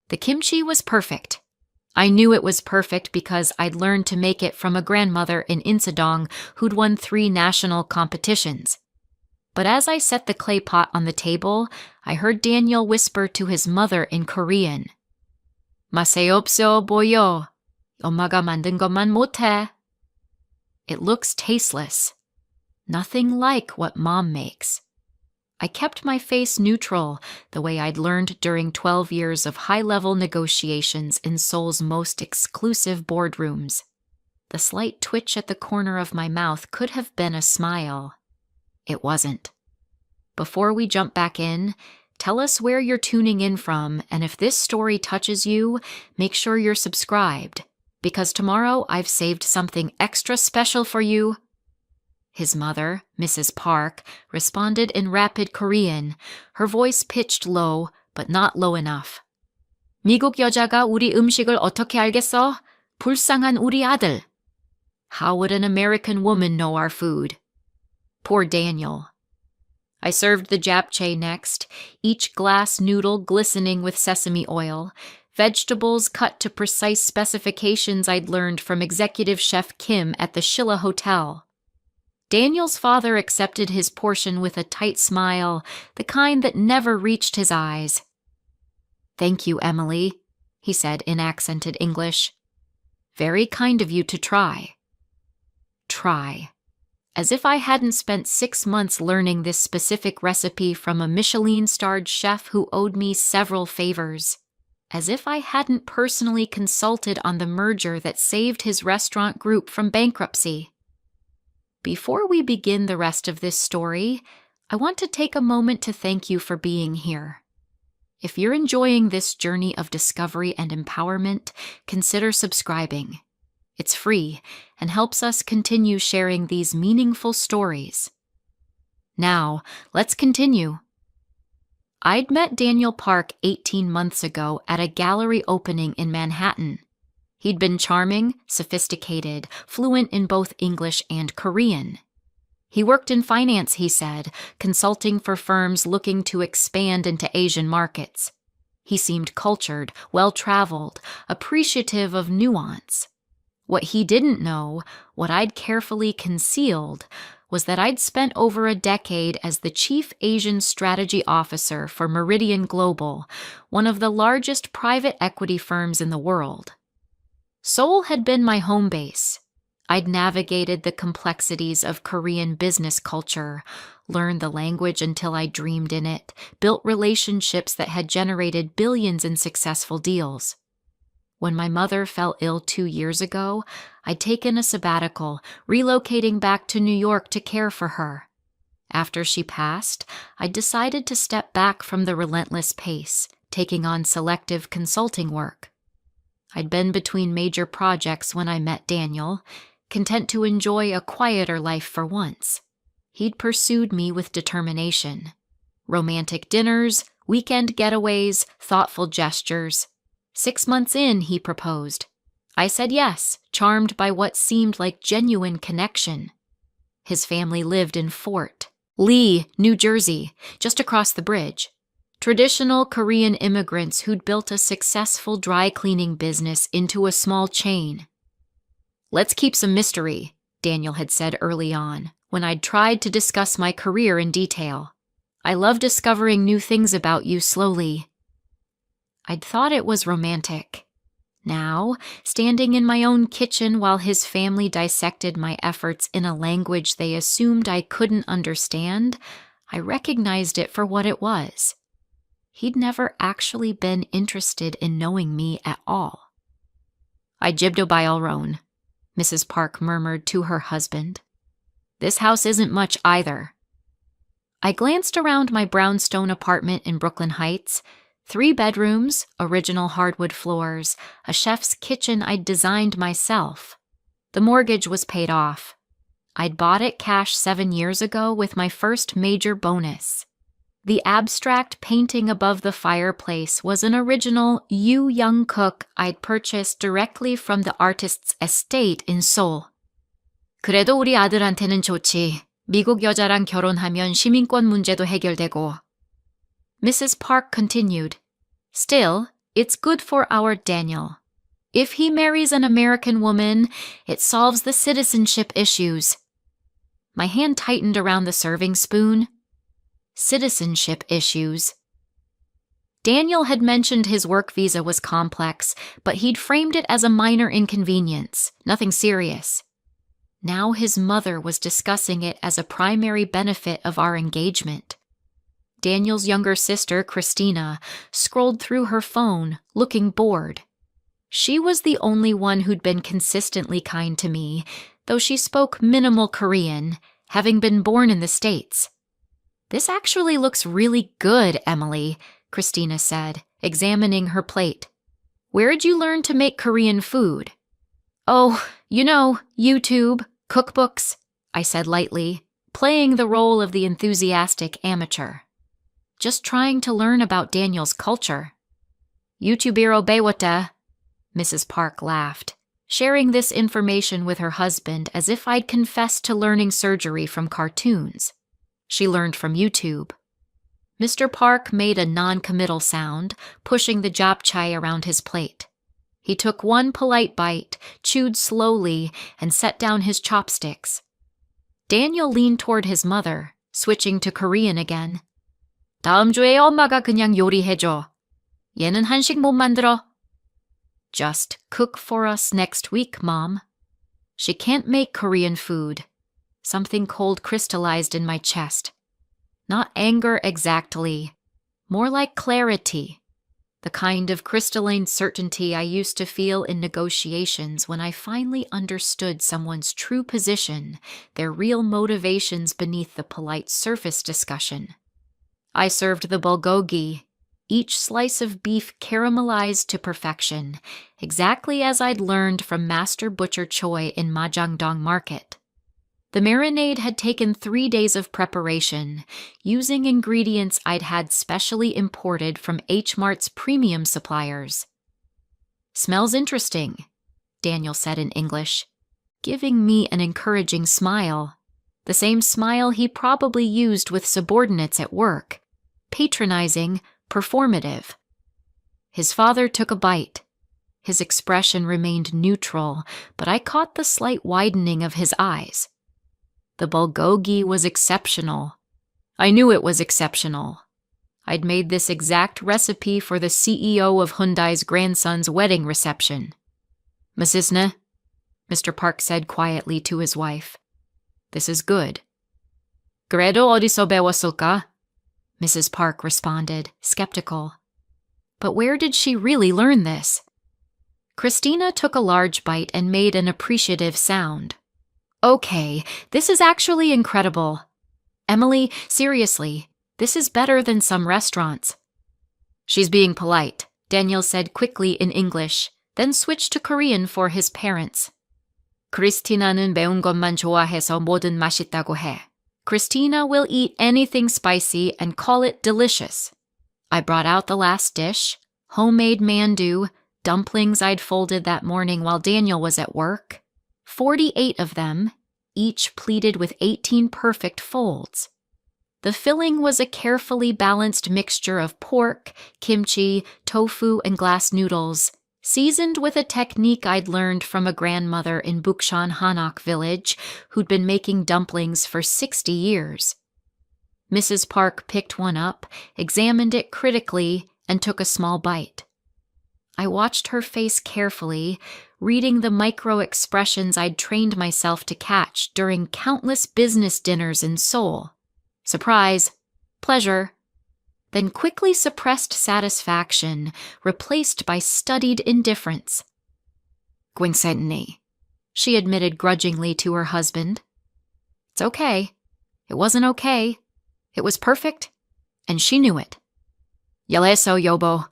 The kimchi was perfect. I knew it was perfect because I'd learned to make it from a grandmother in Insadong who'd won 3 national competitions. But as I set the clay pot on the table, I heard Daniel whisper to his mother in Korean, "맛이 없어 보여. 엄마가 만든 것만 못해." It looks tasteless. Nothing like what Mom makes. I kept my face neutral, the way I'd learned during 12 years of high-level negotiations in Seoul's most exclusive boardrooms. The slight twitch at the corner of my mouth could have been a smile. It wasn't. Before we jump back in, tell us where you're tuning in from, and if this story touches you, make sure you're subscribed, because tomorrow I've saved something extra special for you. His mother, Mrs. Park, responded in rapid Korean, her voice pitched low, but not low enough. 미국 여자가 우리 음식을 어떻게 알겠어? 불쌍한 우리 아들. How would an American woman know our food? Poor Daniel. I served the japchae next, each glass noodle glistening with sesame oil, vegetables cut to precise specifications I'd learned from executive chef Kim at the Shilla Hotel. Daniel's father accepted his portion with a tight smile, the kind that never reached his eyes. "Thank you, Emily," he said in accented English. "Very kind of you to try." Try. As if I hadn't spent 6 months learning this specific recipe from a Michelin-starred chef who owed me several favors. As if I hadn't personally consulted on the merger that saved his restaurant group from bankruptcy. Before we begin the rest of this story, I want to take a moment to thank you for being here. If you're enjoying this journey of discovery and empowerment, consider subscribing. It's free and helps us continue sharing these meaningful stories. Now, let's continue. I'd met Daniel Park 18 months ago at a gallery opening in Manhattan. He'd been charming, sophisticated, fluent in both English and Korean. He worked in finance, he said, consulting for firms looking to expand into Asian markets. He seemed cultured, well-traveled, appreciative of nuance. What he didn't know, what I'd carefully concealed, was that I'd spent over a decade as the Chief Asian Strategy Officer for Meridian Global, one of the largest private equity firms in the world. Seoul had been my home base. I'd navigated the complexities of Korean business culture, learned the language until I dreamed in it, built relationships that had generated billions in successful deals. When my mother fell ill 2 years ago, I'd taken a sabbatical, relocating back to New York to care for her. After she passed, I decided to step back from the relentless pace, taking on selective consulting work. I'd been between major projects when I met Daniel, content to enjoy a quieter life for once. He'd pursued me with determination. Romantic dinners, weekend getaways, thoughtful gestures. 6 months in, he proposed. I said yes, charmed by what seemed like genuine connection. His family lived in Fort Lee, New Jersey, just across the bridge. Traditional Korean immigrants who'd built a successful dry cleaning business into a small chain. "Let's keep some mystery," Daniel had said early on, when I'd tried to discuss my career in detail. "I love discovering new things about you slowly." I'd thought it was romantic. Now, standing in my own kitchen while his family dissected my efforts in a language they assumed I couldn't understand, I recognized it for what it was. He'd never actually been interested in knowing me at all. "I jibdo Byalron," Mrs. Park murmured to her husband. "This house isn't much either." I glanced around my brownstone apartment in Brooklyn Heights. 3 bedrooms, original hardwood floors, a chef's kitchen I'd designed myself. The mortgage was paid off. I'd bought it cash 7 years ago with my first major bonus. The abstract painting above the fireplace was an original Yu Young-kook I'd purchased directly from the artist's estate in Seoul. "그래도 우리 아들한테는 좋지. 미국 여자랑 결혼하면 시민권 문제도 해결되고." Mrs. Park continued, "Still, It's good for our Daniel. If he marries an American woman, it solves the citizenship issues. My hand tightened around the serving spoon. Citizenship issues. Daniel had mentioned his work visa was complex, but he'd framed it as a minor inconvenience, nothing serious. Now his mother was discussing it as a primary benefit of our engagement. Daniel's younger sister, Christina, scrolled through her phone, looking bored. She was the only one who'd been consistently kind to me, though she spoke minimal Korean, having been born in the States. "This actually looks really good, Emily," Christina said, examining her plate. "Where'd you learn to make Korean food?" "Oh, YouTube, cookbooks," I said lightly, playing the role of the enthusiastic amateur. Just trying to learn about Daniel's culture. "YouTubero 배웠다," Mrs. Park laughed, sharing this information with her husband as if I'd confessed to learning surgery from cartoons. She learned from YouTube. Mr. Park made a non-committal sound, pushing the japchae around his plate. He took one polite bite, chewed slowly, and set down his chopsticks. Daniel leaned toward his mother, switching to Korean again. "다음 주에 엄마가 그냥 요리해줘. 얘는 한식 못 만들어." "Just cook for us next week, Mom." She can't make Korean food. Something cold crystallized in my chest. Not anger exactly, more like clarity, the kind of crystalline certainty I used to feel in negotiations when I finally understood someone's true position, their real motivations beneath the polite surface discussion. I served the bulgogi, each slice of beef caramelized to perfection, exactly as I'd learned from Master Butcher Choi in Majangdong Market. The marinade had taken 3 days of preparation, using ingredients I'd had specially imported from H-Mart's premium suppliers. "Smells interesting," Daniel said in English, giving me an encouraging smile, the same smile he probably used with subordinates at work, patronizing, performative. His father took a bite. His expression remained neutral, but I caught the slight widening of his eyes. The bulgogi was exceptional. I knew it was exceptional. I'd made this exact recipe for the CEO of Hyundai's grandson's wedding reception. "Masisne," Mr. Park said quietly to his wife. "This is good." "그래도 어디서 배웠을까?" Mrs. Park responded, skeptical. But where did she really learn this? Christina took a large bite and made an appreciative sound. "Okay, this is actually incredible. Emily, seriously, this is better than some restaurants." "She's being polite," Daniel said quickly in English, then switched to Korean for his parents. "크리스티나는 매운 것만 좋아해서 뭐든 맛있다고 해. Christina will eat anything spicy and call it delicious." I brought out the last dish, homemade mandu, dumplings I'd folded that morning while Daniel was at work. 48 of them, each pleated with 18 perfect folds. The filling was a carefully balanced mixture of pork, kimchi, tofu, and glass noodles, seasoned with a technique I'd learned from a grandmother in Bukchon Hanok village who'd been making dumplings for 60 years. Mrs. Park picked one up, examined it critically, and took a small bite. I watched her face carefully, reading the micro-expressions I'd trained myself to catch during countless business dinners in Seoul. Surprise, pleasure, then quickly suppressed satisfaction, replaced by studied indifference. "Gwingsetni," she admitted grudgingly to her husband. "It's okay. It wasn't okay. It was perfect, and she knew it." "Yaleso, Yobo,"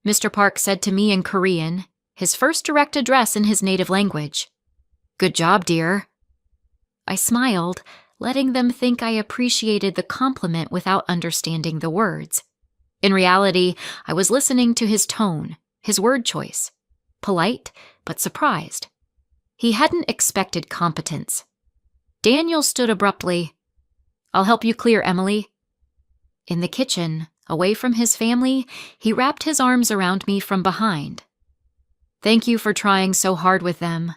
Mr. Park said to me in Korean, his first direct address in his native language. "Good job, dear." I smiled, letting them think I appreciated the compliment without understanding the words. In reality, I was listening to his tone, his word choice. Polite, but surprised. He hadn't expected competence. Daniel stood abruptly. "I'll help you clear, Emily." In the kitchen, Away from his family, he wrapped his arms around me from behind. Thank you for trying so hard with them.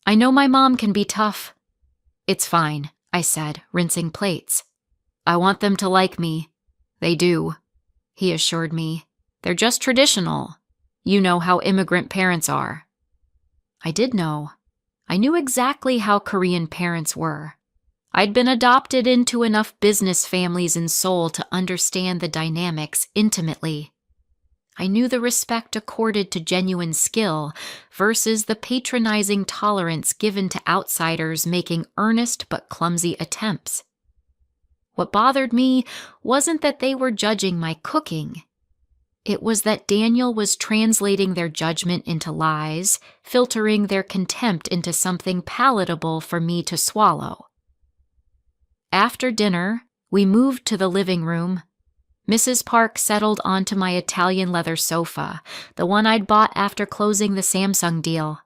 I know my mom can be tough. It's fine, I said, rinsing plates. I want them to like me. They do, he assured me. They're just traditional. You know how immigrant parents are. I did know. I knew exactly how Korean parents were. I'd been adopted into enough business families in Seoul to understand the dynamics intimately. I knew the respect accorded to genuine skill versus the patronizing tolerance given to outsiders making earnest but clumsy attempts. What bothered me wasn't that they were judging my cooking. It was that Daniel was translating their judgment into lies, filtering their contempt into something palatable for me to swallow. After dinner, we moved to the living room. Mrs. Park settled onto my Italian leather sofa, the one I'd bought after closing the Samsung deal.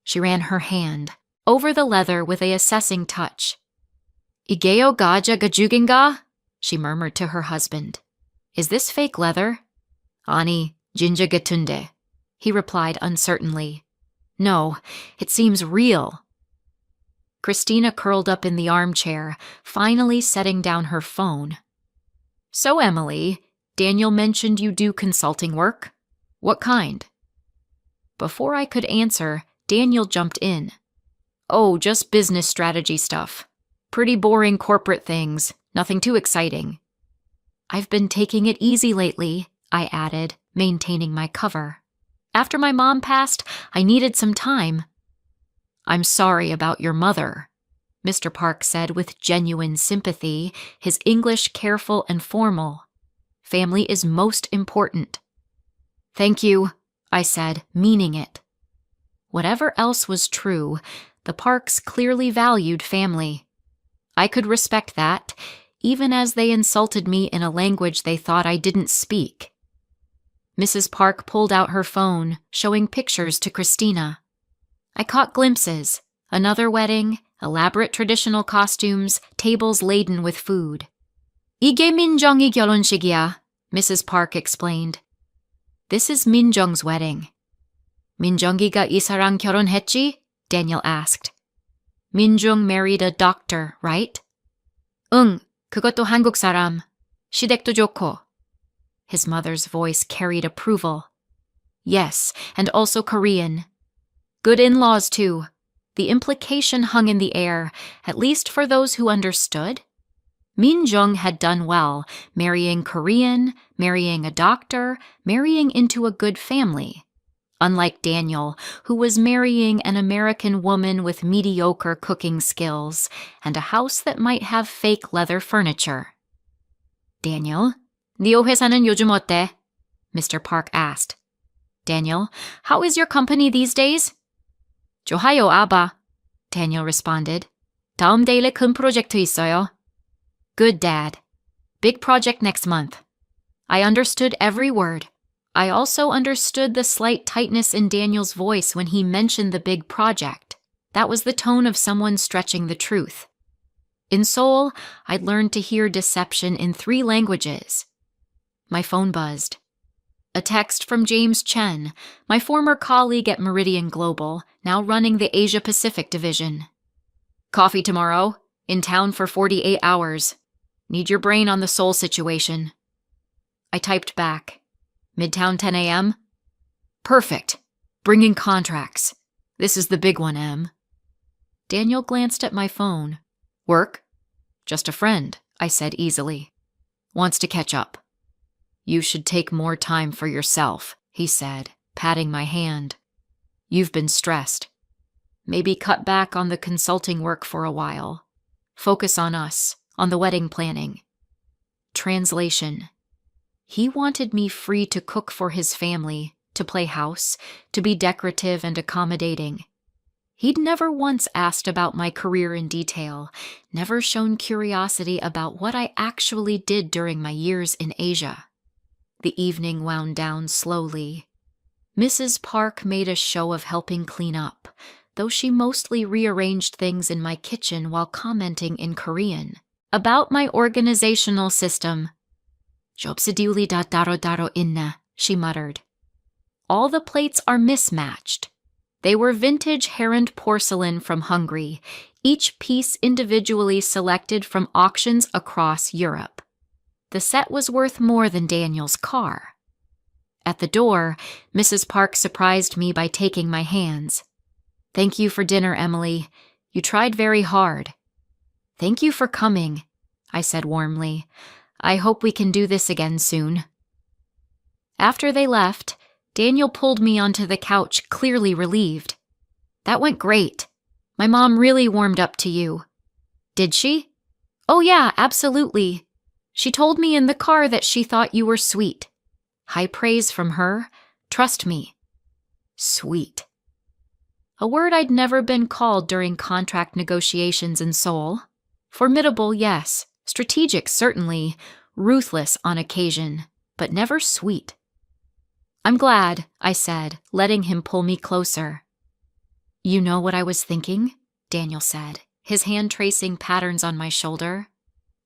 She ran her hand over the leather with an assessing touch. "이게요 가자 가죽인가?" she murmured to her husband. "Is this fake leather?" "아니, 진짜 같은데," he replied uncertainly. "No, it seems real." Christina curled up in the armchair, finally setting down her phone. "So, Emily, Daniel mentioned you do consulting work. What kind?" Before I could answer, Daniel jumped in. "Oh, just business strategy stuff. Pretty boring corporate things, nothing too exciting." "I've been taking it easy lately," I added, maintaining my cover. "After my mom passed, I needed some time." "I'm sorry about your mother," Mr. Park said with genuine sympathy, his English careful and formal. "Family is most important." "Thank you," I said, meaning it. Whatever else was true, the Parks clearly valued family. I could respect that, even as they insulted me in a language they thought I didn't speak. Mrs. Park pulled out her phone, showing pictures to Christina. I caught glimpses: another wedding, elaborate traditional costumes, tables laden with food. "이게 민정이 결혼식이야," Mrs. Park explained. "This is Minjung's wedding." "민정이가 이사랑 결혼했지?" Daniel asked. "Minjung married a doctor, right?" "응, 그것도 한국 사람. 시댁도 좋고." His mother's voice carried approval. "Yes, and also Korean. Good in-laws, too." The implication hung in the air, at least for those who understood. Min Jung had done well, marrying Korean, marrying a doctor, marrying into a good family. Unlike Daniel, who was marrying an American woman with mediocre cooking skills and a house that might have fake leather furniture. "Daniel, 네 회사는 요즘 어때?" Mr. Park asked. "Daniel, how is your company these days?" "좋아요, 아바," Daniel responded. "다음 달에 큰 프로젝트 있어요." "Good, Dad. Big project next month." I understood every word. I also understood the slight tightness in Daniel's voice when he mentioned the big project. That was the tone of someone stretching the truth. In Seoul, I'd learned to hear deception in 3 languages. My phone buzzed. A text from James Chen, my former colleague at Meridian Global, now running the Asia-Pacific division. "Coffee tomorrow. In town for 48 hours. Need your brain on the Seoul situation." I typed back. "Midtown 10 a.m.? Perfect. Bring in contracts. This is the big one, Em." Daniel glanced at my phone. "Work?" "Just a friend," I said easily. "Wants to catch up." "You should take more time for yourself," he said, patting my hand. "You've been stressed. Maybe cut back on the consulting work for a while. Focus on us, on the wedding planning." Translation. He wanted me free to cook for his family, to play house, to be decorative and accommodating. He'd never once asked about my career in detail, never shown curiosity about what I actually did during my years in Asia. The evening wound down slowly. Mrs. Park made a show of helping clean up, though she mostly rearranged things in my kitchen while commenting in Korean about my organizational system. Jobsidiuli da daro inna, she muttered. All the plates are mismatched. They were vintage Herond porcelain from Hungary, each piece individually selected from auctions across Europe. The set was worth more than Daniel's car. At the door, Mrs. Park surprised me by taking my hands. "Thank you for dinner, Emily. You tried very hard." "Thank you for coming," I said warmly. "I hope we can do this again soon." After they left, Daniel pulled me onto the couch, clearly relieved. "That went great. My mom really warmed up to you." "Did she?" "Oh yeah, absolutely. She told me in the car that she thought you were sweet." High praise from her. Trust me. Sweet. A word I'd never been called during contract negotiations in Seoul. Formidable, yes. Strategic, certainly. Ruthless on occasion, but never sweet. "I'm glad," I said, letting him pull me closer. "You know what I was thinking?" Daniel said, his hand tracing patterns on my shoulder.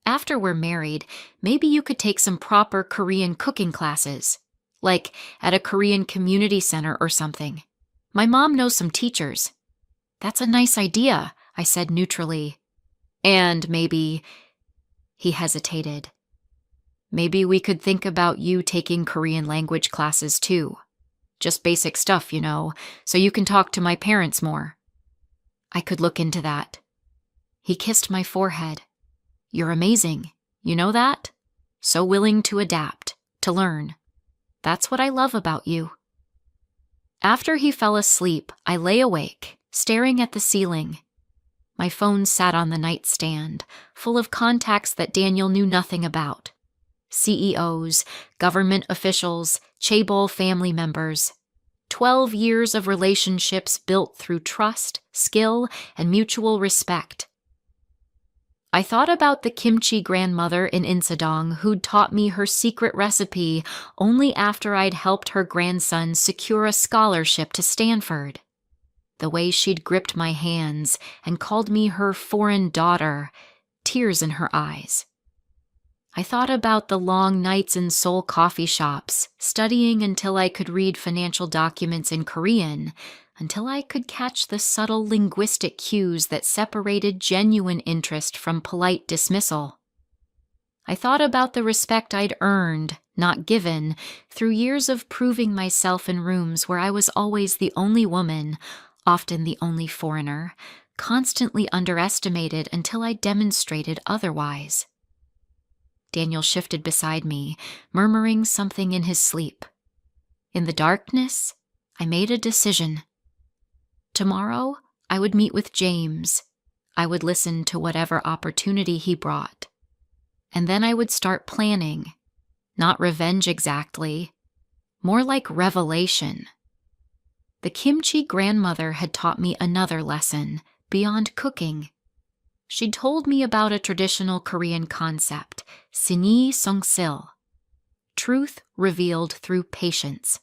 "After we're married, maybe you could take some proper Korean cooking classes, like at a Korean community center or something. My mom knows some teachers." "That's a nice idea," I said neutrally. "And maybe—" He hesitated. "Maybe we could think about you taking Korean language classes too. Just basic stuff, so you can talk to my parents more." "I could look into that." He kissed my forehead. "You're amazing. You know that? So willing to adapt, to learn. That's what I love about you." After he fell asleep, I lay awake, staring at the ceiling. My phone sat on the nightstand, full of contacts that Daniel knew nothing about. CEOs, government officials, chaebol family members. 12 years of relationships built through trust, skill, and mutual respect. I thought about the kimchi grandmother in Insadong who'd taught me her secret recipe only after I'd helped her grandson secure a scholarship to Stanford. The way she'd gripped my hands and called me her foreign daughter, tears in her eyes. I thought about the long nights in Seoul coffee shops, studying until I could read financial documents in Korean, until I could catch the subtle linguistic cues that separated genuine interest from polite dismissal. I thought about the respect I'd earned, not given, through years of proving myself in rooms where I was always the only woman, often the only foreigner, constantly underestimated until I demonstrated otherwise. Daniel shifted beside me, murmuring something in his sleep. In the darkness, I made a decision. Tomorrow, I would meet with James. I would listen to whatever opportunity he brought. And then I would start planning. Not revenge exactly. More like revelation. The kimchi grandmother had taught me another lesson, beyond cooking. She'd told me about a traditional Korean concept, sinyi songsil. Truth revealed through patience.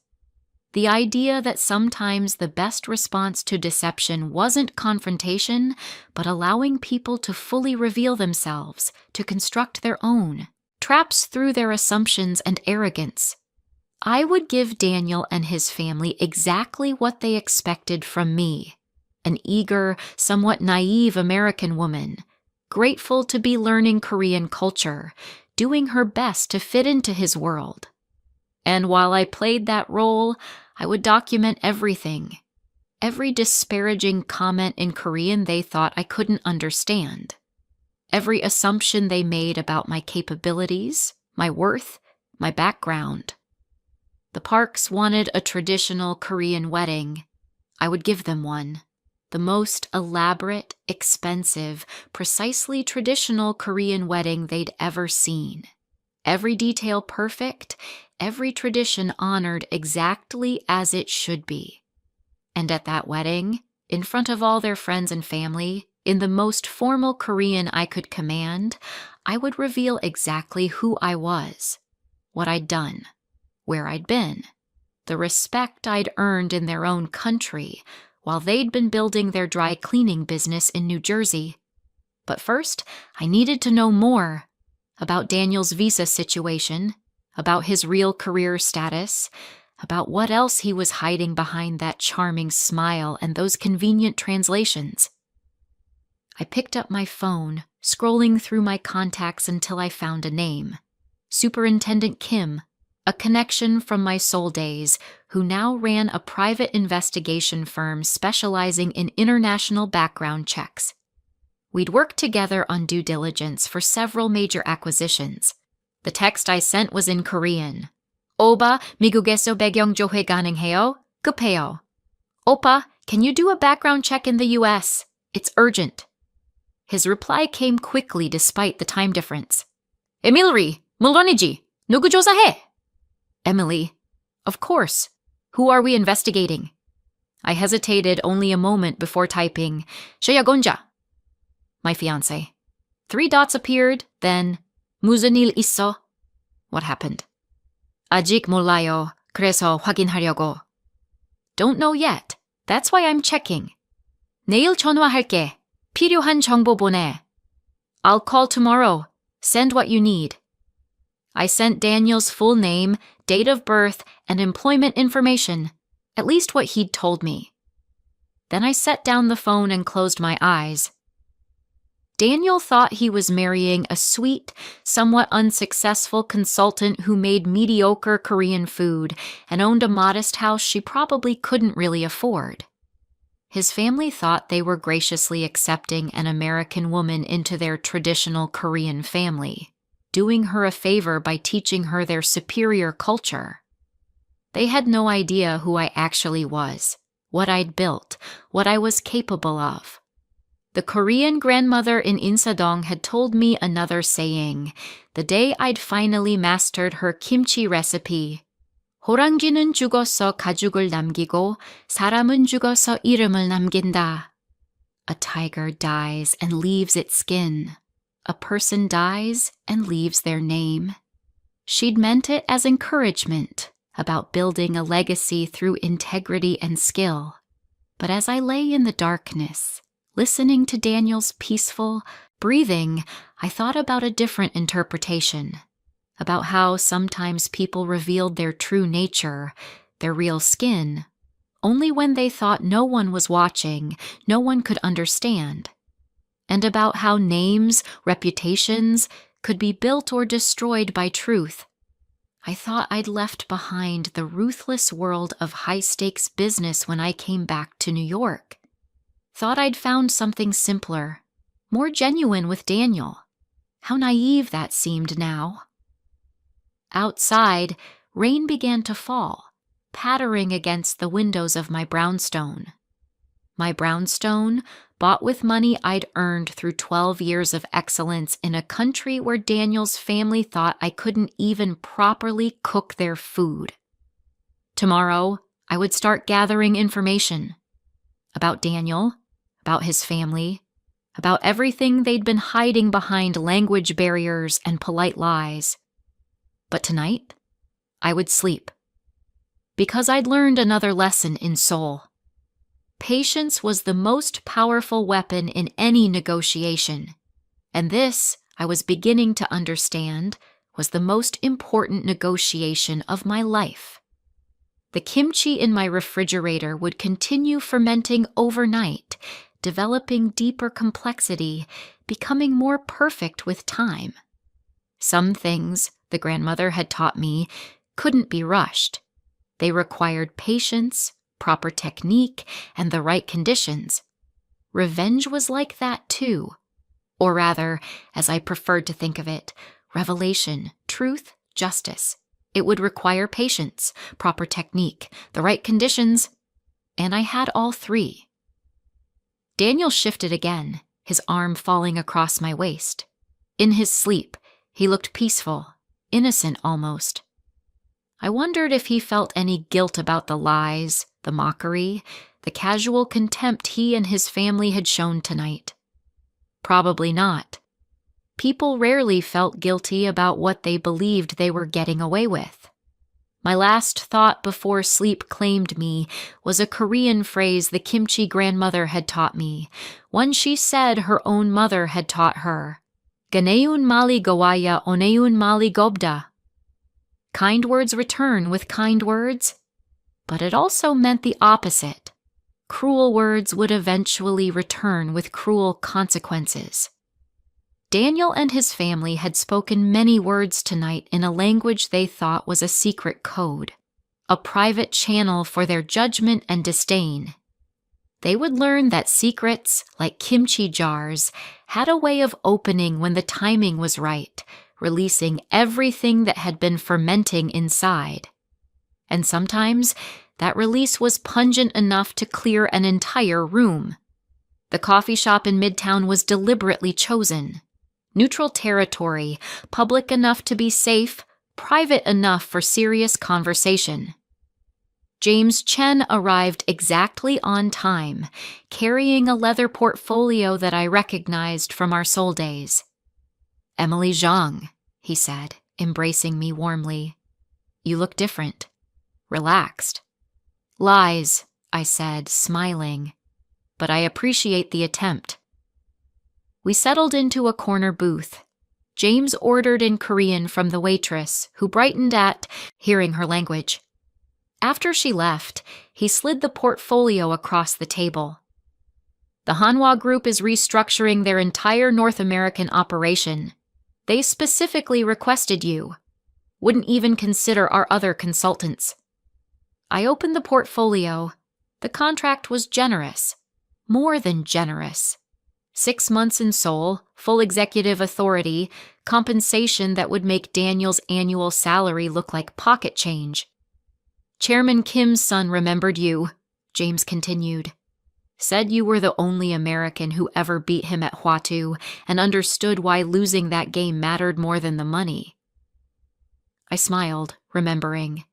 The idea that sometimes the best response to deception wasn't confrontation, but allowing people to fully reveal themselves, to construct their own, traps through their assumptions and arrogance. I would give Daniel and his family exactly what they expected from me, an eager, somewhat naive American woman, grateful to be learning Korean culture, doing her best to fit into his world. And while I played that role, I would document everything. Every disparaging comment in Korean they thought I couldn't understand. Every assumption they made about my capabilities, my worth, my background. The Parks wanted a traditional Korean wedding. I would give them one. The most elaborate, expensive, precisely traditional Korean wedding they'd ever seen. Every detail perfect, every tradition honored exactly as it should be. And at that wedding, in front of all their friends and family, in the most formal Korean I could command, I would reveal exactly who I was, what I'd done, where I'd been, the respect I'd earned in their own country, while they'd been building their dry cleaning business in New Jersey. But first, I needed to know more about Daniel's visa situation, about his real career status, about what else he was hiding behind that charming smile and those convenient translations. I picked up my phone, scrolling through my contacts until I found a name. Superintendent Kim, a connection from my Seoul days, who now ran a private investigation firm specializing in international background checks. We'd worked together on due diligence for several major acquisitions. The text I sent was in Korean. 오빠, 미국에서 배경 조회 가능해요? 급해요. Oppa, can you do a background check in the US? It's urgent. His reply came quickly despite the time difference. 에밀리, 물론이지. 누구 조사해? Emily, of course. Who are we investigating? I hesitated only a moment before typing, 셰야곤자. My fiancé. 3 dots appeared, then, 무슨 일 있어? What happened? 아직 몰라요. 그래서 확인하려고. Don't know yet. That's why I'm checking. 내일 전화할게. 필요한 정보 보내. I'll call tomorrow. Send what you need. I sent Daniel's full name, date of birth, and employment information, at least what he'd told me. Then I set down the phone and closed my eyes. Daniel thought he was marrying a sweet, somewhat unsuccessful consultant who made mediocre Korean food and owned a modest house she probably couldn't really afford. His family thought they were graciously accepting an American woman into their traditional Korean family, doing her a favor by teaching her their superior culture. They had no idea who I actually was, what I'd built, what I was capable of. The Korean grandmother in Insadong had told me another saying, the day I'd finally mastered her kimchi recipe. 호랑이는 죽어서 가죽을 남기고 사람은 죽어서 이름을 남긴다. A tiger dies and leaves its skin. A person dies and leaves their name. She'd meant it as encouragement, about building a legacy through integrity and skill. But as I lay in the darkness, listening to Daniel's peaceful breathing, I thought about a different interpretation, about how sometimes people revealed their true nature, their real skin, only when they thought no one was watching, no one could understand, and about how names, reputations, could be built or destroyed by truth. I thought I'd left behind the ruthless world of high-stakes business when I came back to New York. Thought I'd found something simpler, more genuine with Daniel. How naive that seemed now. Outside, rain began to fall, pattering against the windows of my brownstone. My brownstone, bought with money I'd earned through 12 years of excellence in a country where Daniel's family thought I couldn't even properly cook their food. Tomorrow, I would start gathering information about Daniel, about his family, about everything they'd been hiding behind language barriers and polite lies. But tonight, I would sleep. Because I'd learned another lesson in Seoul. Patience was the most powerful weapon in any negotiation, and this, I was beginning to understand, was the most important negotiation of my life. The kimchi in my refrigerator would continue fermenting overnight, developing deeper complexity, becoming more perfect with time. Some things, the grandmother had taught me, couldn't be rushed. They required patience, proper technique, and the right conditions. Revenge was like that too. Or rather, as I preferred to think of it, revelation, truth, justice. It would require patience, proper technique, the right conditions, and I had all 3. Daniel shifted again, his arm falling across my waist. In his sleep, he looked peaceful, innocent almost. I wondered if he felt any guilt about the lies, the mockery, the casual contempt he and his family had shown tonight. Probably not. People rarely felt guilty about what they believed they were getting away with. My last thought before sleep claimed me was a Korean phrase the kimchi grandmother had taught me, one she said her own mother had taught her. Ganeun mali gawaya oneun mali gobda. Kind words return with kind words. But it also meant the opposite. Cruel words would eventually return with cruel consequences. Daniel and his family had spoken many words tonight in a language they thought was a secret code, a private channel for their judgment and disdain. They would learn that secrets, like kimchi jars, had a way of opening when the timing was right, releasing everything that had been fermenting inside. And sometimes, that release was pungent enough to clear an entire room. The coffee shop in Midtown was deliberately chosen. Neutral territory, public enough to be safe, private enough for serious conversation. James Chen arrived exactly on time, carrying a leather portfolio that I recognized from our Seoul days. "Emily Zhang," he said, embracing me warmly. "You look different. Relaxed." "Lies," I said, smiling. "But I appreciate the attempt." We settled into a corner booth. James ordered in Korean from the waitress, who brightened at hearing her language. After she left, he slid the portfolio across the table. "The Hanwha Group is restructuring their entire North American operation. They specifically requested you. Wouldn't even consider our other consultants." I opened the portfolio. The contract was generous. More than generous. 6 months in Seoul, full executive authority, compensation that would make Daniel's annual salary look like pocket change. "Chairman Kim's son remembered you," James continued. "Said you were the only American who ever beat him at Hwatu and understood why losing that game mattered more than the money." I smiled, remembering.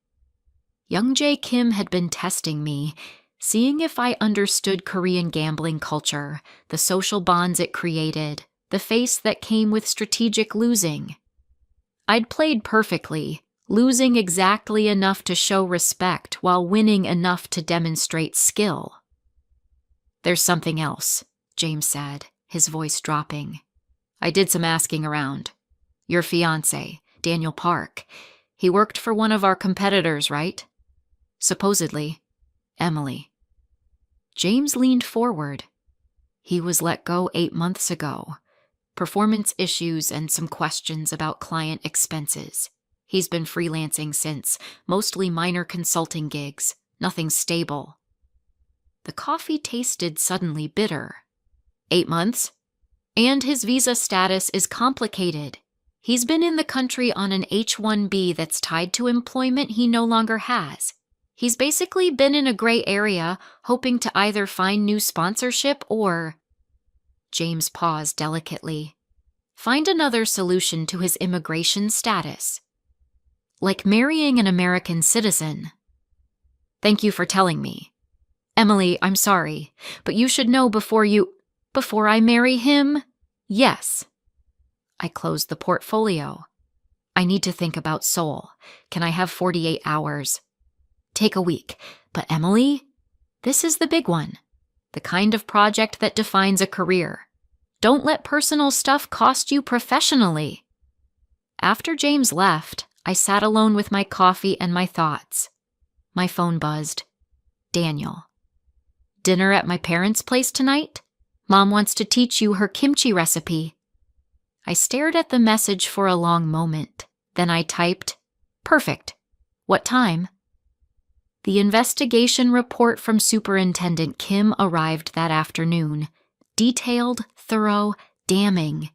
Young Jae Kim had been testing me, seeing if I understood Korean gambling culture, the social bonds it created, the face that came with strategic losing. I'd played perfectly, losing exactly enough to show respect while winning enough to demonstrate skill. "There's something else," James said, his voice dropping. "I did some asking around. Your fiancé, Daniel Park, he worked for one of our competitors, right?" "Supposedly. Emily." James leaned forward. "He was let go 8 months ago. Performance issues and some questions about client expenses. He's been freelancing since, mostly minor consulting gigs, nothing stable." The coffee tasted suddenly bitter. 8 months? And his visa status is complicated. He's been in the country on an H-1B that's tied to employment he no longer has. He's basically been in a gray area, hoping to either find new sponsorship or— James paused delicately. "Find another solution to his immigration status. Like marrying an American citizen." "Thank you for telling me. Emily, I'm sorry, but you should know before I marry him? Yes." I closed the portfolio. "I need to think about Seoul. Can I have 48 hours? Take a week. But Emily, this is the big one. The kind of project that defines a career. Don't let personal stuff cost you professionally." After James left, I sat alone with my coffee and my thoughts. My phone buzzed. "Daniel. Dinner at my parents' place tonight? Mom wants to teach you her kimchi recipe." I stared at the message for a long moment. Then I typed, "Perfect. What time?" The investigation report from Superintendent Kim arrived that afternoon. Detailed, thorough, damning.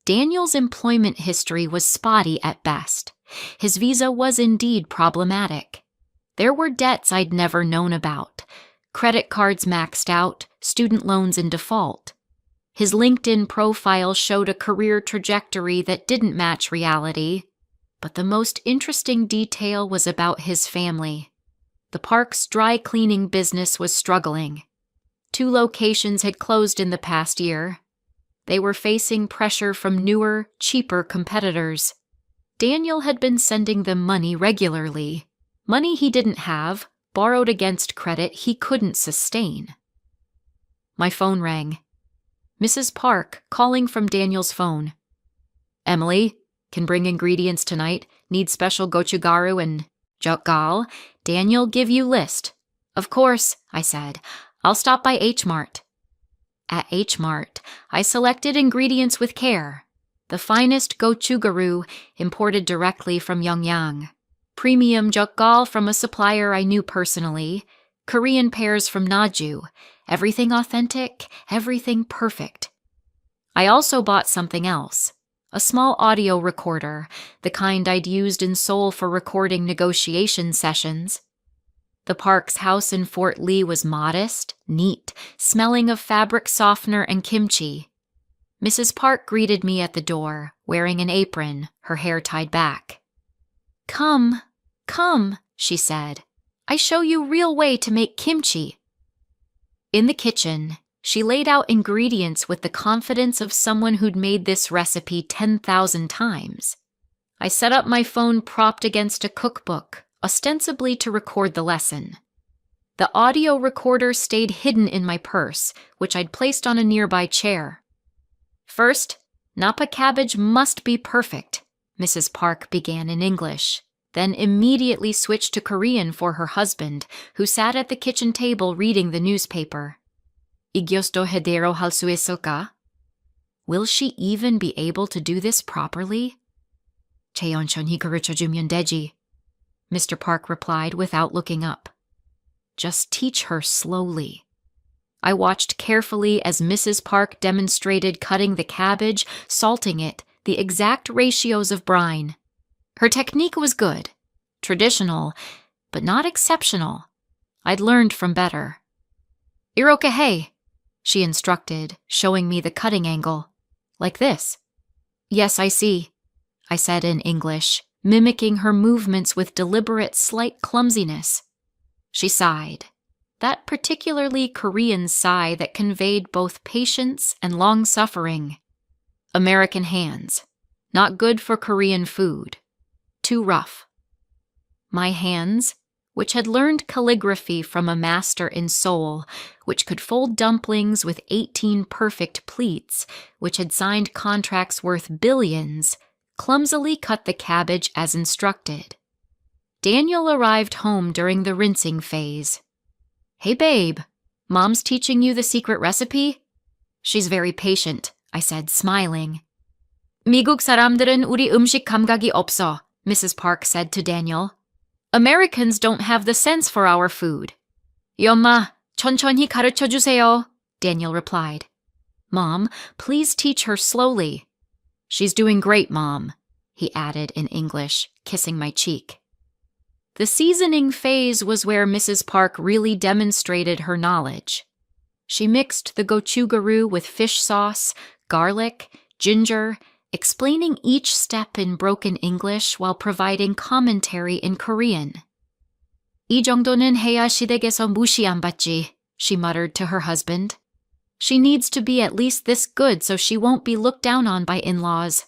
Daniel's employment history was spotty at best. His visa was indeed problematic. There were debts I'd never known about. Credit cards maxed out, student loans in default. His LinkedIn profile showed a career trajectory that didn't match reality. But the most interesting detail was about his family. The park's dry cleaning business was struggling. 2 locations had closed in the past year. They were facing pressure from newer, cheaper competitors. Daniel had been sending them money regularly. Money he didn't have, borrowed against credit he couldn't sustain. My phone rang. Mrs. Park calling from Daniel's phone. "Emily, Can bring ingredients tonight. Need special gochugaru and jokgal. Daniel give you list. Of course, I said. I'll stop by H-Mart. At H-Mart, I selected ingredients with care. The finest gochugaru imported directly from Yongyang. Premium jokgal from a supplier I knew personally. Korean pears from Naju. Everything authentic, everything perfect. I also bought something else. A small audio recorder, the kind I'd used in Seoul for recording negotiation sessions. The Park's house in Fort Lee was modest, neat, smelling of fabric softener and kimchi. Mrs. Park greeted me at the door, wearing an apron, her hair tied back. Come, she said. I show you real way to make kimchi. In the kitchen, she laid out ingredients with the confidence of someone who'd made this recipe 10,000 times. I set up my phone propped against a cookbook, ostensibly to record the lesson. The audio recorder stayed hidden in my purse, which I'd placed on a nearby chair. First, Napa cabbage must be perfect, Mrs. Park began in English, then immediately switched to Korean for her husband, who sat at the kitchen table reading the newspaper. Igyosto hedero 할 수 있을까? Will she even be able to do this properly? 천천히 가르쳐주면 되지, Mr. Park replied without looking up. Just teach her slowly. I watched carefully as Mrs. Park demonstrated cutting the cabbage, salting it, the exact ratios of brine. Her technique was good, traditional, but not exceptional. I'd learned from better. 이렇게 해, she instructed, showing me the cutting angle. Like this. Yes, I see, I said in English, mimicking her movements with deliberate, slight clumsiness. She sighed. That particularly Korean sigh that conveyed both patience and long-suffering. American hands. Not good for Korean food. Too rough. My hands, which had learned calligraphy from a master in Seoul, which could fold dumplings with 18 perfect pleats, which had signed contracts worth billions, clumsily cut the cabbage as instructed. Daniel arrived home during the rinsing phase. Hey babe, Mom's teaching you the secret recipe? She's very patient, I said, smiling. 미국 사람들은 우리 음식 감각이 없어, Mrs. Park said to Daniel. Americans don't have the sense for our food. 엄마, 천천히 가르쳐 주세요, Daniel replied. Mom, please teach her slowly. She's doing great, Mom, he added in English, kissing my cheek. The seasoning phase was where Mrs. Park really demonstrated her knowledge. She mixed the gochugaru with fish sauce, garlic, ginger, explaining each step in broken English while providing commentary in Korean. 이 정도는 해야 시댁에서 무시 안 받지, she muttered to her husband. She needs to be at least this good so she won't be looked down on by in-laws.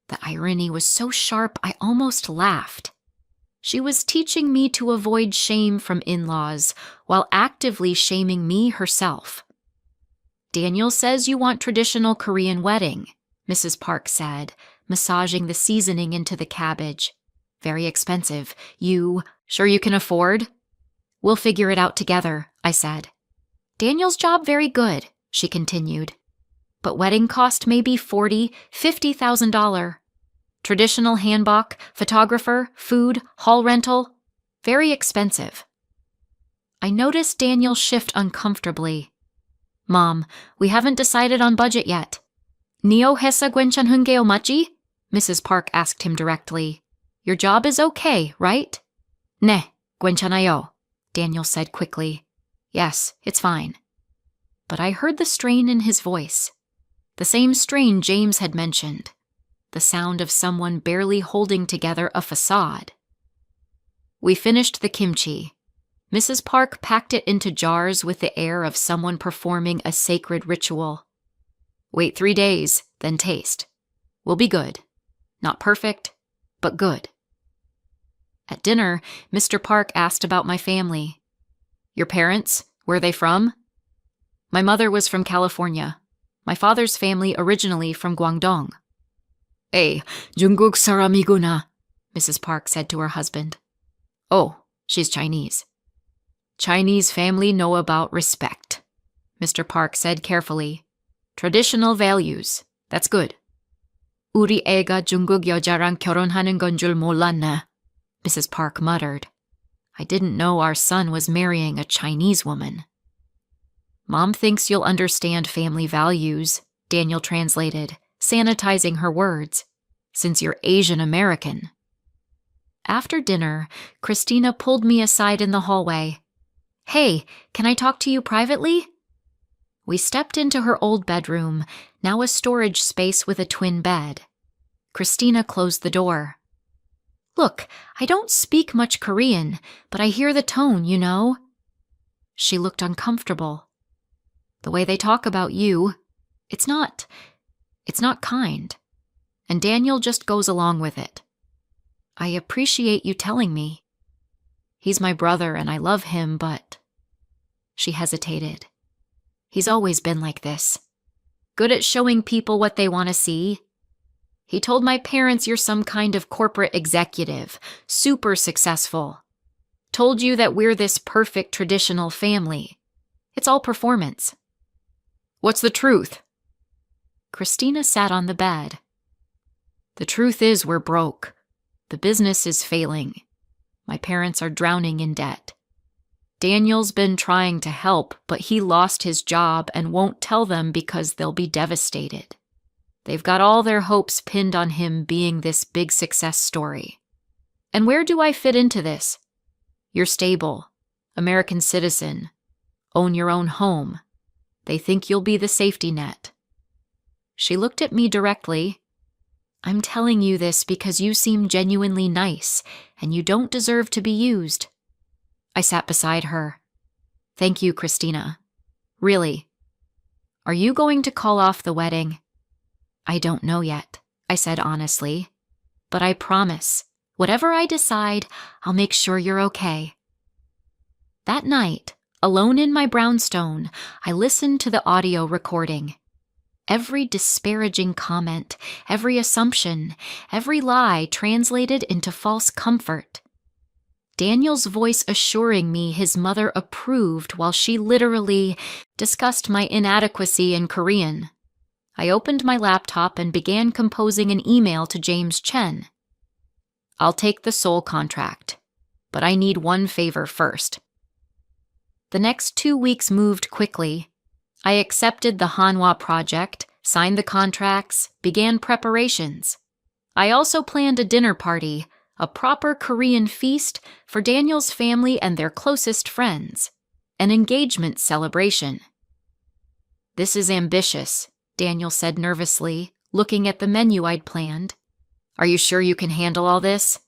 The irony was so sharp I almost laughed. She was teaching me to avoid shame from in-laws while actively shaming me herself. Daniel says you want traditional Korean wedding, Mrs. Park said, massaging the seasoning into the cabbage. Very expensive. Sure you can afford? We'll figure it out together, I said. Daniel's job very good, she continued. But wedding cost maybe $40,000, $50,000. Traditional hanbok, photographer, food, hall rental. Very expensive. I noticed Daniel shift uncomfortably. Mom, we haven't decided on budget yet. 니오 회사 괜찮은 게요 맞지? Mrs. Park asked him directly. Your job is okay, right? 네, 괜찮아요, Daniel said quickly. Yes, it's fine. But I heard the strain in his voice. The same strain James had mentioned. The sound of someone barely holding together a facade. We finished the kimchi. Mrs. Park packed it into jars with the air of someone performing a sacred ritual. Wait 3 days, then taste. We'll be good. Not perfect, but good. At dinner, Mr. Park asked about my family. Your parents, where are they from? My mother was from California. My father's family originally from Guangdong. Hey, Jungkook saramiguna, Mrs. Park said to her husband. Oh, she's Chinese. Chinese family know about respect, Mr. Park said carefully. Traditional values. That's good. 우리 애가 중국 여자랑 결혼하는 건 줄 몰랐네, Mrs. Park muttered. I didn't know our son was marrying a Chinese woman. Mom thinks you'll understand family values, Daniel translated, sanitizing her words, since you're Asian American. After dinner, Christina pulled me aside in the hallway. Hey, can I talk to you privately? We stepped into her old bedroom, now a storage space with a twin bed. Christina closed the door. Look, I don't speak much Korean, but I hear the tone, you know. She looked uncomfortable. The way they talk about you, it's not kind. And Daniel just goes along with it. I appreciate you telling me. He's my brother and I love him, but... She hesitated. He's always been like this. Good at showing people what they want to see. He told my parents you're some kind of corporate executive, super successful. Told you that we're this perfect traditional family. It's all performance. What's the truth? Christina sat on the bed. The truth is we're broke. The business is failing. My parents are drowning in debt. Daniel's been trying to help, but he lost his job and won't tell them because they'll be devastated. They've got all their hopes pinned on him being this big success story. And where do I fit into this? You're stable, American citizen, own your own home. They think you'll be the safety net. She looked at me directly. I'm telling you this because you seem genuinely nice, and you don't deserve to be used. I sat beside her. Thank you, Christina. Really. Are you going to call off the wedding? I don't know yet, I said honestly. But I promise, whatever I decide, I'll make sure you're okay. That night, alone in my brownstone, I listened to the audio recording. Every disparaging comment, every assumption, every lie translated into false comfort. Daniel's voice assuring me his mother approved while she literally discussed my inadequacy in Korean. I opened my laptop and began composing an email to James Chen. I'll take the Seoul contract, but I need one favor first. The next 2 weeks moved quickly. I accepted the Hanwha project, signed the contracts, began preparations. I also planned a dinner party, a proper Korean feast for Daniel's family and their closest friends, an engagement celebration. This is ambitious, Daniel said nervously, looking at the menu I'd planned. Are you sure you can handle all this?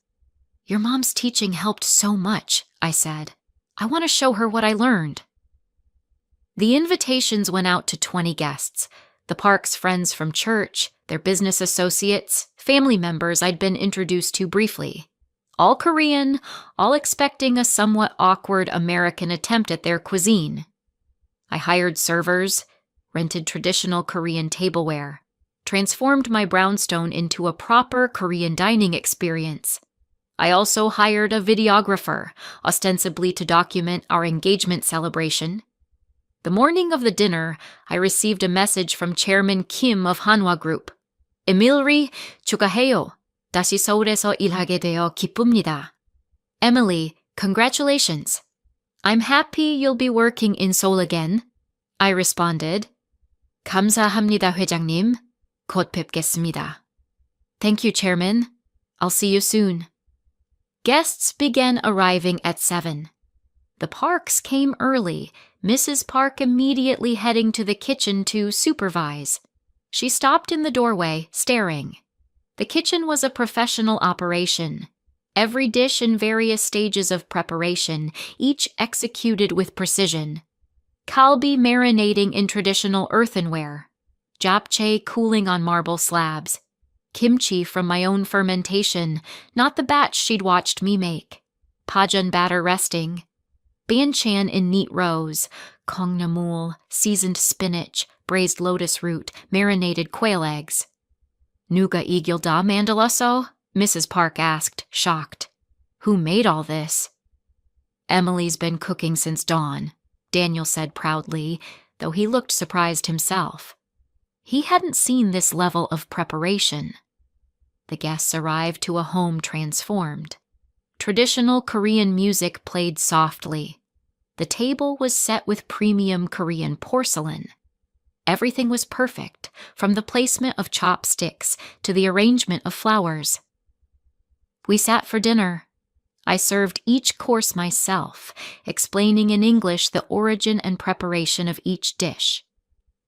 Your mom's teaching helped so much, I said. I want to show her what I learned. The invitations went out to 20 guests, the Parks' friends from church, their business associates, family members I'd been introduced to briefly. All Korean, all expecting a somewhat awkward American attempt at their cuisine. I hired servers, rented traditional Korean tableware, transformed my brownstone into a proper Korean dining experience. I also hired a videographer, ostensibly to document our engagement celebration. The morning of the dinner, I received a message from Chairman Kim of Hanwha Group. Emilry, 축하해요. 다시 서울에서 일하게 되어 기쁩니다. Emily, congratulations. I'm happy you'll be working in Seoul again. I responded. 감사합니다, 회장님. 곧 뵙겠습니다. Thank you, Chairman. I'll see you soon. Guests began arriving at 7. The Parks came early, Mrs. Park immediately heading to the kitchen to supervise. She stopped in the doorway, staring. The kitchen was a professional operation. Every dish in various stages of preparation, each executed with precision. Kalbi marinating in traditional earthenware. Japchae cooling on marble slabs. Kimchi from my own fermentation, not the batch she'd watched me make. Pajeon batter resting. Banchan in neat rows. Kongnamul, seasoned spinach, braised lotus root, marinated quail eggs. Nuga igilda mandalaso? Mrs. Park asked, shocked. Who made all this? Emily's been cooking since dawn, Daniel said proudly, though he looked surprised himself. He hadn't seen this level of preparation. The guests arrived to a home transformed. Traditional Korean music played softly. The table was set with premium Korean porcelain. Everything was perfect, from the placement of chopsticks to the arrangement of flowers. We sat for dinner. I served each course myself, explaining in English the origin and preparation of each dish.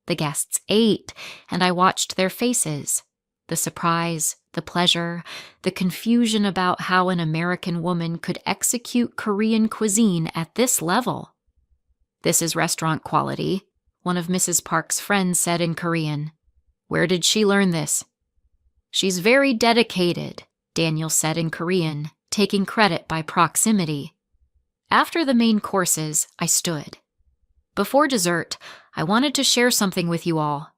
The guests ate, and I watched their faces, the surprise, the pleasure, the confusion about how an American woman could execute Korean cuisine at this level. This is restaurant quality, one of Mrs. Park's friends said in Korean. Where did she learn this? She's very dedicated, Daniel said in Korean, taking credit by proximity. After the main courses, I stood. Before dessert, I wanted to share something with you all.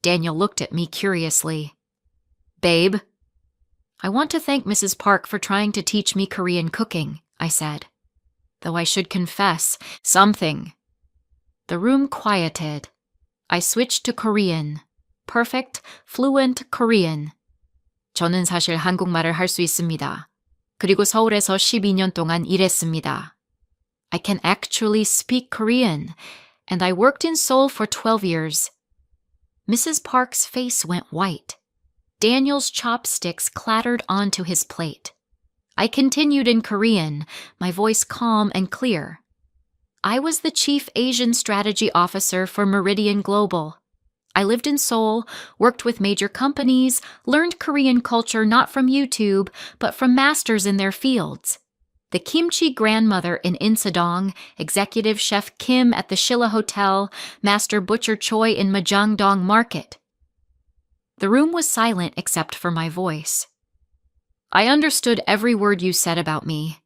Daniel looked at me curiously. Babe, I want to thank Mrs. Park for trying to teach me Korean cooking, I said. Though I should confess, something. The room quieted. I switched to Korean. Perfect, fluent Korean. 저는 사실 한국말을 할 수 있습니다. 그리고 서울에서 12년 동안 일했습니다. I can actually speak Korean, and I worked in Seoul for 12 years. Mrs. Park's face went white. Daniel's chopsticks clattered onto his plate. I continued in Korean, my voice calm and clear. I was the Chief Asian Strategy Officer for Meridian Global. I lived in Seoul, worked with major companies, learned Korean culture not from YouTube, but from masters in their fields. The kimchi grandmother in Insadong, Executive Chef Kim at the Shilla Hotel, Master Butcher Choi in Majangdong Market. The room was silent except for my voice. I understood every word you said about me,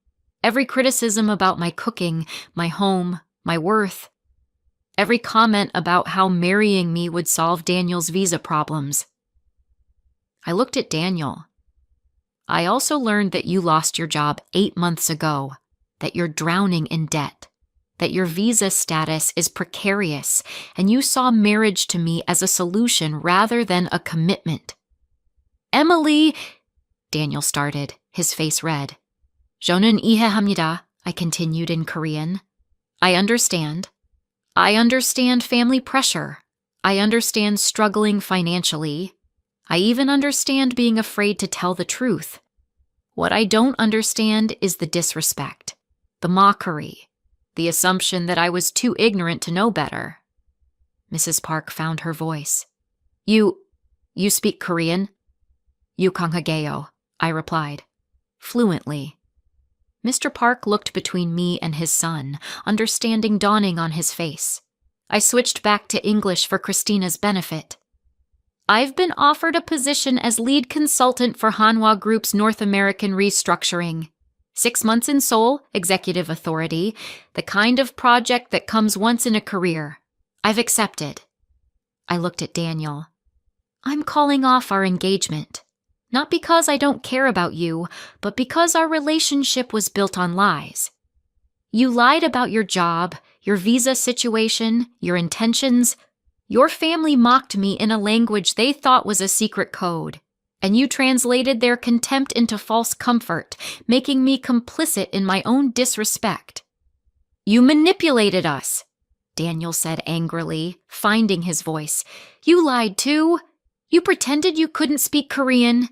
every criticism about my cooking, my home, my worth, every comment about how marrying me would solve Daniel's visa problems. I looked at Daniel. I also learned that you lost your job 8 months ago, that you're drowning in debt, that your visa status is precarious, and you saw marriage to me as a solution rather than a commitment. Emily, Daniel started, his face red. 저는 이해합니다, I continued in Korean. I understand. I understand family pressure. I understand struggling financially. I even understand being afraid to tell the truth. What I don't understand is the disrespect, the mockery, the assumption that I was too ignorant to know better. Mrs. Park found her voice. You speak Korean? 유강하게요, I replied, fluently. Mr. Park looked between me and his son, understanding dawning on his face. I switched back to English for Christina's benefit. I've been offered a position as lead consultant for Hanwha Group's North American restructuring. 6 months in Seoul, executive authority, the kind of project that comes once in a career. I've accepted. I looked at Daniel. I'm calling off our engagement. Not because I don't care about you, but because our relationship was built on lies. You lied about your job, your visa situation, your intentions. Your family mocked me in a language they thought was a secret code, and you translated their contempt into false comfort, making me complicit in my own disrespect. You manipulated us, Daniel said angrily, finding his voice. You lied too. You pretended you couldn't speak Korean.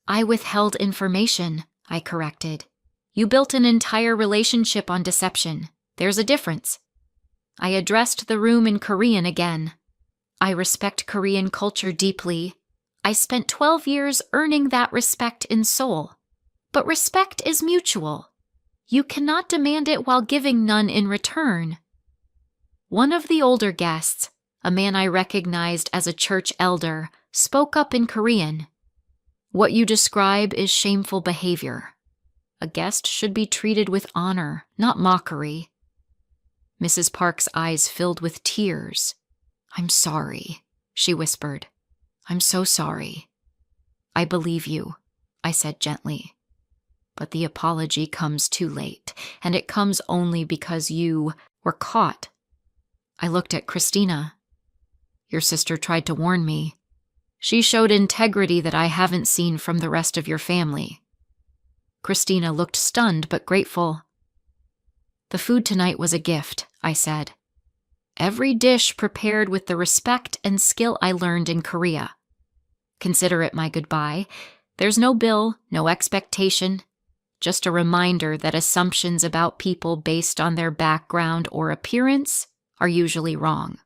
I withheld information, I corrected. You built an entire relationship on deception. There's a difference. I addressed the room in Korean again. I respect Korean culture deeply. I spent 12 years earning that respect in Seoul. But respect is mutual. You cannot demand it while giving none in return. One of the older guests, a man I recognized as a church elder, spoke up in Korean. What you describe is shameful behavior. A guest should be treated with honor, not mockery. Mrs. Park's eyes filled with tears. I'm sorry, she whispered. I'm so sorry. I believe you, I said gently. But the apology comes too late, and it comes only because you were caught. I looked at Christina. Your sister tried to warn me. She showed integrity that I haven't seen from the rest of your family. Christina looked stunned but grateful. The food tonight was a gift, I said. Every dish prepared with the respect and skill I learned in Korea. Consider it my goodbye. There's no bill, no expectation, just a reminder that assumptions about people based on their background or appearance are usually wrong.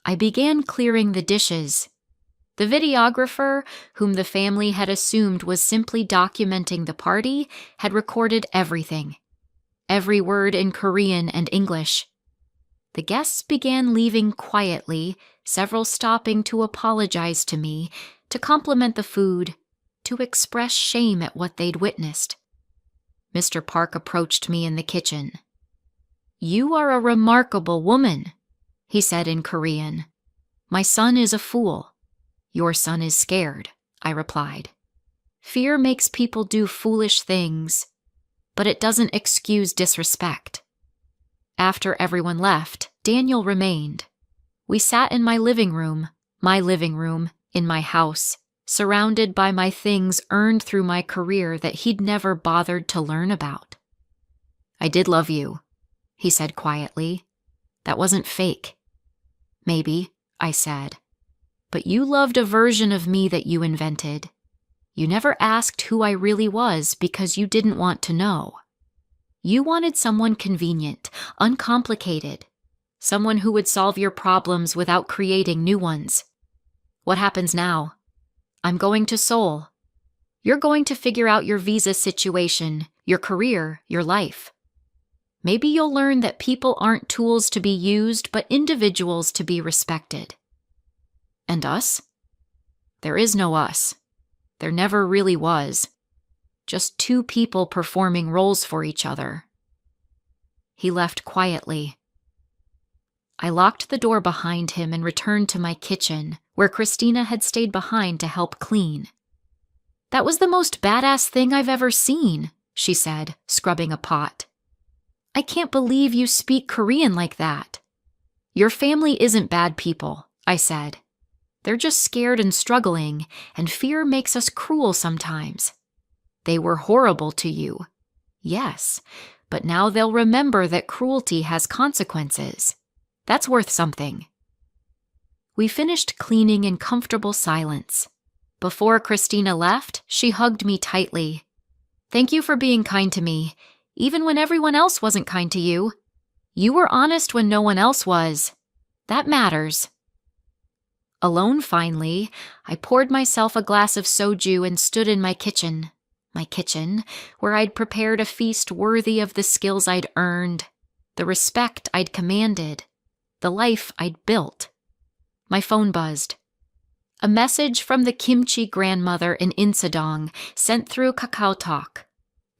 I began clearing the dishes. The videographer, whom the family had assumed was simply documenting the party, had recorded everything. Every word in Korean and English. The guests began leaving quietly, several stopping to apologize to me, to compliment the food, to express shame at what they'd witnessed. Mr. Park approached me in the kitchen. "You are a remarkable woman," he said in Korean. "My son is a fool. Your son is scared," I replied. "Fear makes people do foolish things, but it doesn't excuse disrespect." After everyone left, Daniel remained. We sat in my living room, in my house, surrounded by my things earned through my career that he'd never bothered to learn about. "I did love you," he said quietly. "That wasn't fake." "Maybe," I said. "But you loved a version of me that you invented. You never asked who I really was because you didn't want to know. You wanted someone convenient, uncomplicated, someone who would solve your problems without creating new ones. What happens now? I'm going to Seoul. You're going to figure out your visa situation, your career, your life. Maybe you'll learn that people aren't tools to be used, but individuals to be respected. And us? There is no us. There never really was. Just two people performing roles for each other." He left quietly. I locked the door behind him and returned to my kitchen, where Christina had stayed behind to help clean. "That was the most badass thing I've ever seen," she said, scrubbing a pot. "I can't believe you speak Korean like that." "Your family isn't bad people," I said. "They're just scared and struggling, and fear makes us cruel sometimes. They were horrible to you. Yes, but now they'll remember that cruelty has consequences. That's worth something." We finished cleaning in comfortable silence. Before Christina left, she hugged me tightly. "Thank you for being kind to me, even when everyone else wasn't kind to you. You were honest when no one else was. That matters." Alone finally, I poured myself a glass of soju and stood in my kitchen, where I'd prepared a feast worthy of the skills I'd earned, the respect I'd commanded, the life I'd built. My phone buzzed. A message from the kimchi grandmother in Insadong sent through KakaoTalk.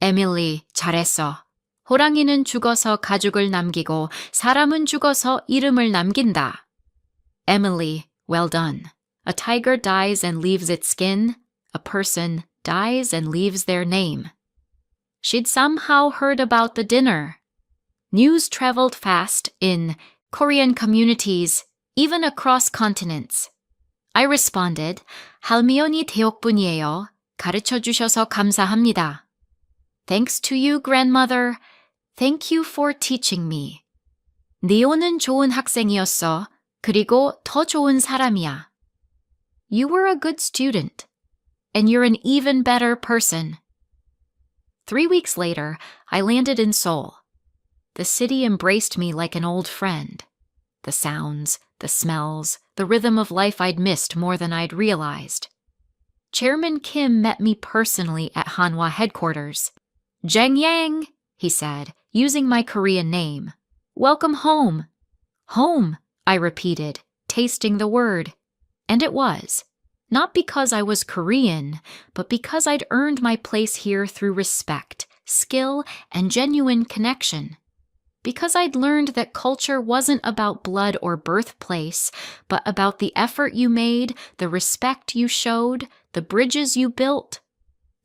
"Emily, 잘했어. 호랑이는 죽어서 가죽을 남기고 사람은 죽어서 이름을 남긴다. Emily, well done. A tiger dies and leaves its skin. A person dies and leaves their name." She'd somehow heard about the dinner. News traveled fast in Korean communities, even across continents. I responded, "할미언이 대역분이에요. 가르쳐주셔서 감사합니다." "Thanks to you, grandmother. Thank you for teaching me." "니오는 좋은 학생이었어. 그리고 더 좋은 사람이야." "You were a good student. And you're an even better person." 3 weeks later, I landed in Seoul. The city embraced me like an old friend. The sounds, the smells, the rhythm of life I'd missed more than I'd realized. Chairman Kim met me personally at Hanwha headquarters. "Jang Yang," he said, using my Korean name. "Welcome home." "Home," I repeated, tasting the word. And it was. Not because I was Korean, but because I'd earned my place here through respect, skill, and genuine connection. Because I'd learned that culture wasn't about blood or birthplace, but about the effort you made, the respect you showed, the bridges you built.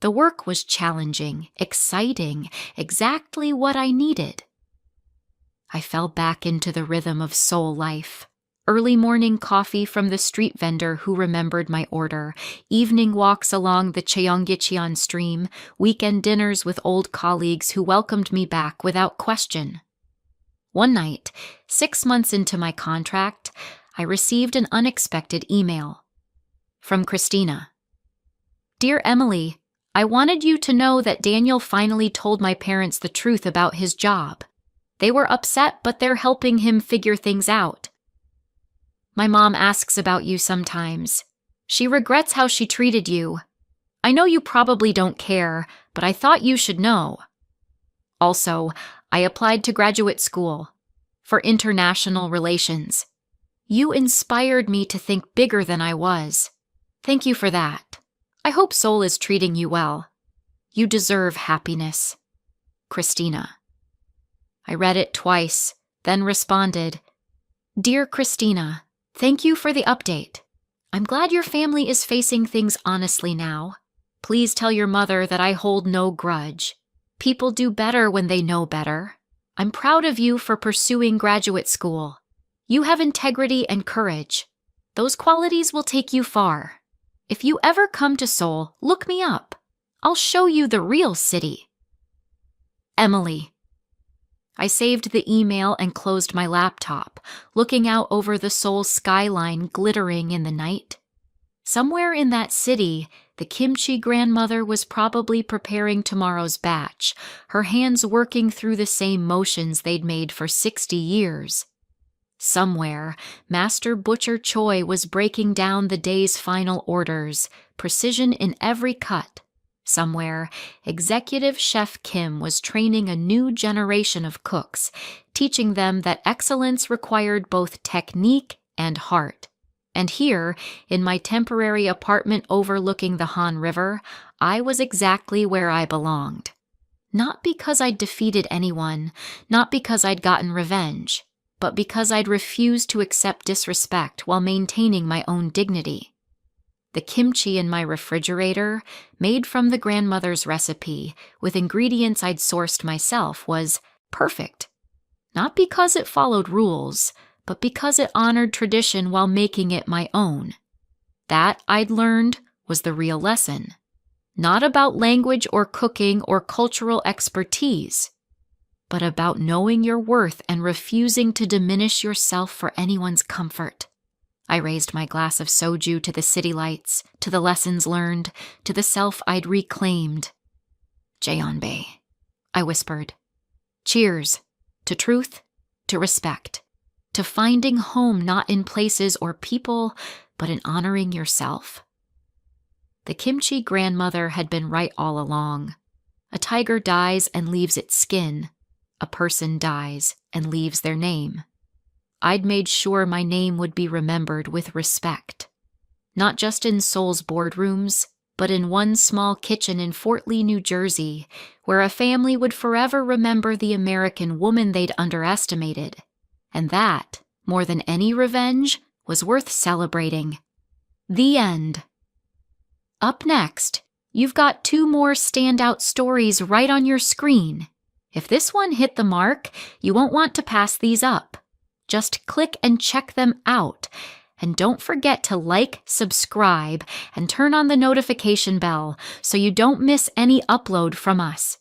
The work was challenging, exciting, exactly what I needed. I fell back into the rhythm of Seoul life. Early morning coffee from the street vendor who remembered my order, evening walks along the Cheonggyecheon stream, weekend dinners with old colleagues who welcomed me back without question. One night, 6 months into my contract, I received an unexpected email. From Christina. Dear Emily, I wanted you to know that Daniel finally told my parents the truth about his job. They were upset, but they're helping him figure things out. My mom asks about you sometimes. She regrets how she treated you. I know you probably don't care, but I thought you should know. Also, I applied to graduate school for international relations. You inspired me to think bigger than I was. Thank you for that. I hope Seoul is treating you well. You deserve happiness. Christina. I read it twice, then responded, Dear Christina, thank you for the update. I'm glad your family is facing things honestly now. Please tell your mother that I hold no grudge. People do better when they know better. I'm proud of you for pursuing graduate school. You have integrity and courage. Those qualities will take you far. If you ever come to Seoul, look me up. I'll show you the real city. Emily. I saved the email and closed my laptop, looking out over the Seoul skyline glittering in the night. Somewhere in that city, the kimchi grandmother was probably preparing tomorrow's batch, her hands working through the same motions they'd made for 60 years. Somewhere, Master Butcher Choi was breaking down the day's final orders, precision in every cut. Somewhere, Executive Chef Kim was training a new generation of cooks, teaching them that excellence required both technique and heart. And here, in my temporary apartment overlooking the Han River, I was exactly where I belonged. Not because I'd defeated anyone, not because I'd gotten revenge, but because I'd refused to accept disrespect while maintaining my own dignity. The kimchi in my refrigerator, made from the grandmother's recipe, with ingredients I'd sourced myself, was perfect. Not because it followed rules, but because it honored tradition while making it my own. That, I'd learned, was the real lesson. Not about language or cooking or cultural expertise, but about knowing your worth and refusing to diminish yourself for anyone's comfort. I raised my glass of soju to the city lights, to the lessons learned, to the self I'd reclaimed. Jeonbae, I whispered. Cheers. To truth, to respect, to finding home not in places or people, but in honoring yourself. The kimchi grandmother had been right all along. A tiger dies and leaves its skin. A person dies and leaves their name. I'd made sure my name would be remembered with respect. Not just in Seoul's boardrooms, but in one small kitchen in Fort Lee, New Jersey, where a family would forever remember the American woman they'd underestimated. And that, more than any revenge, was worth celebrating. The end. Up next, you've got 2 more standout stories right on your screen. If this one hit the mark, you won't want to pass these up. Just click and check them out. And don't forget to like, subscribe, and turn on the notification bell so you don't miss any upload from us.